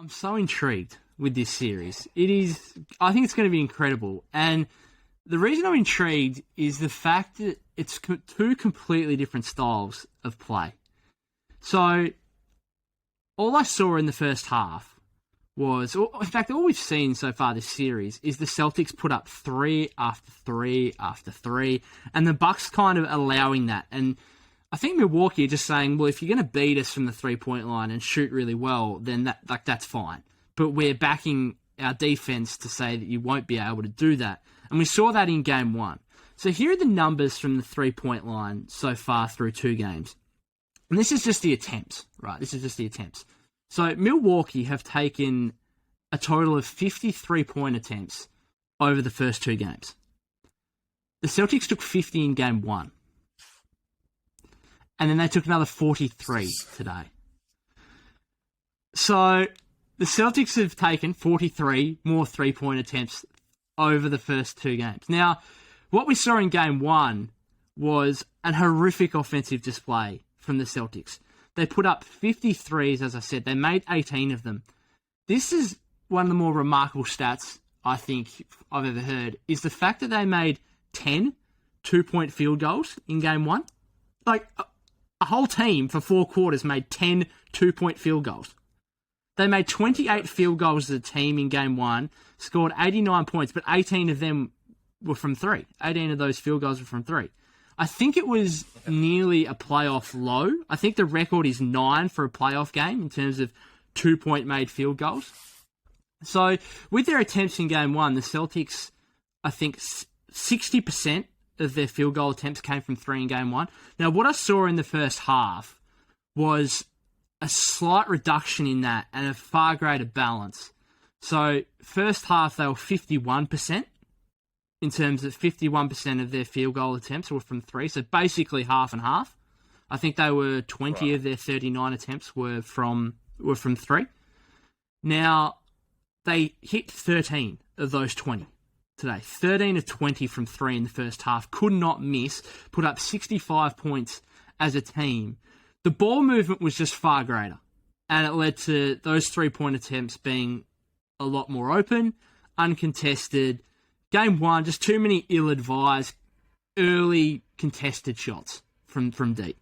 I'm so intrigued with this series. I think it's going to be incredible. And the reason I'm intrigued is the fact that it's two completely different styles of play. So, all I saw in the first half was, in fact, all we've seen so far this series is the Celtics put up 3 after 3 after 3, and the Bucks kind of allowing that. And I think Milwaukee are just saying, well, if you're going to beat us from the three-point line and shoot really well, then that's fine. But we're backing our defense to say that you won't be able to do that. And we saw that in game 1. So here are the numbers from the three-point line so far through 2 games. And this is just the attempts, right? This is just the attempts. So Milwaukee have taken a total of 53-point attempts over the first 2 games. The Celtics took 50 in game 1. And then they took another 43 today. So the Celtics have taken 43 more three-point attempts over the first 2 games. Now, what we saw in game 1 was an horrific offensive display from the Celtics. They put up 53s, as I said. They made 18 of them. This is one of the more remarkable stats I think I've ever heard, is the fact that they made 10 two-point field goals in game 1. Like, a whole team for 4 quarters made 10 two-point field goals. They made 28 field goals as a team in game 1, scored 89 points, but 18 of them were from 3. 18 of those field goals were from 3. I think it was nearly a playoff low. I think the record is 9 for a playoff game in terms of 2-point made field goals. So with their attempts in game 1, the Celtics, I think 60% of their field goal attempts came from 3 in game 1. Now, what I saw in the first half was a slight reduction in that and a far greater balance. So first half, they were 51%. In terms of 51% of their field goal attempts were from 3, so basically half and half. I think they were 20 of their 39 attempts were from 3. Now, they hit 13 of those 20 today. 13 of 20 from 3 in the first half. Could not miss. Put up 65 points as a team. The ball movement was just far greater, and it led to those 3-point attempts being a lot more open, uncontested. Game 1, just too many ill-advised, early contested shots from deep.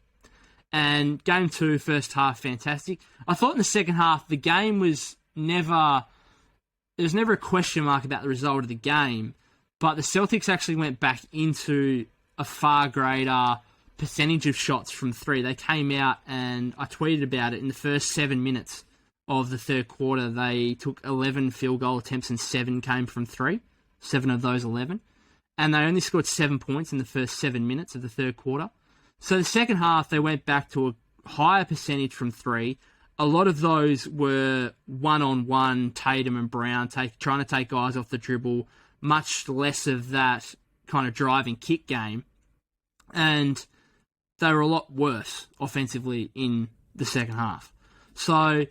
And game 2, first half, fantastic. I thought in the second half, the game was never... There was never a question mark about the result of the game, but the Celtics actually went back into a far greater percentage of shots from 3. They came out, and I tweeted about it, in the first 7 minutes of the third quarter, they took 11 field goal attempts and 7 came from 3. 7 of those 11. And they only scored 7 points in the first 7 minutes of the third quarter. So the second half, they went back to a higher percentage from 3. A lot of those were one-on-one, Tatum and Brown, trying to take guys off the dribble, much less of that kind of drive and kick game. And they were a lot worse offensively in the second half. So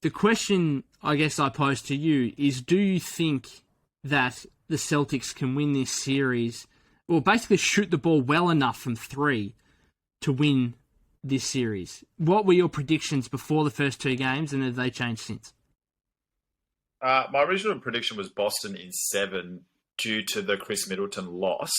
the question I guess I pose to you is, do you think that the Celtics can win this series, or basically shoot the ball well enough from 3 to win this series? What were your predictions before the first 2 games, and have they changed since? My original prediction was Boston in 7 due to the Chris Middleton loss.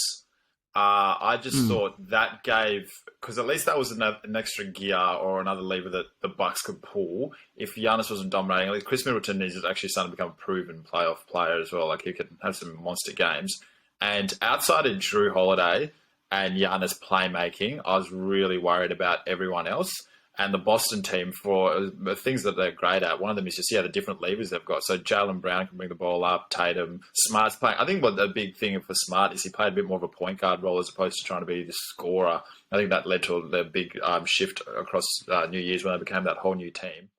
I just thought that gave, because at least that was an extra gear or another lever that the Bucks could pull. If Giannis wasn't dominating, at least Chris Middleton is actually starting to become a proven playoff player as well. Like, he can have some monster games. And outside of Drew Holiday and Giannis playmaking, I was really worried about everyone else. And the Boston team, for the things that they're great at, one of them is just, the different levers they've got. So Jaylen Brown can bring the ball up, Tatum, Smart's playing. I think what the big thing for Smart is he played a bit more of a point guard role as opposed to trying to be the scorer. I think that led to the big shift across New Year's when they became that whole new team.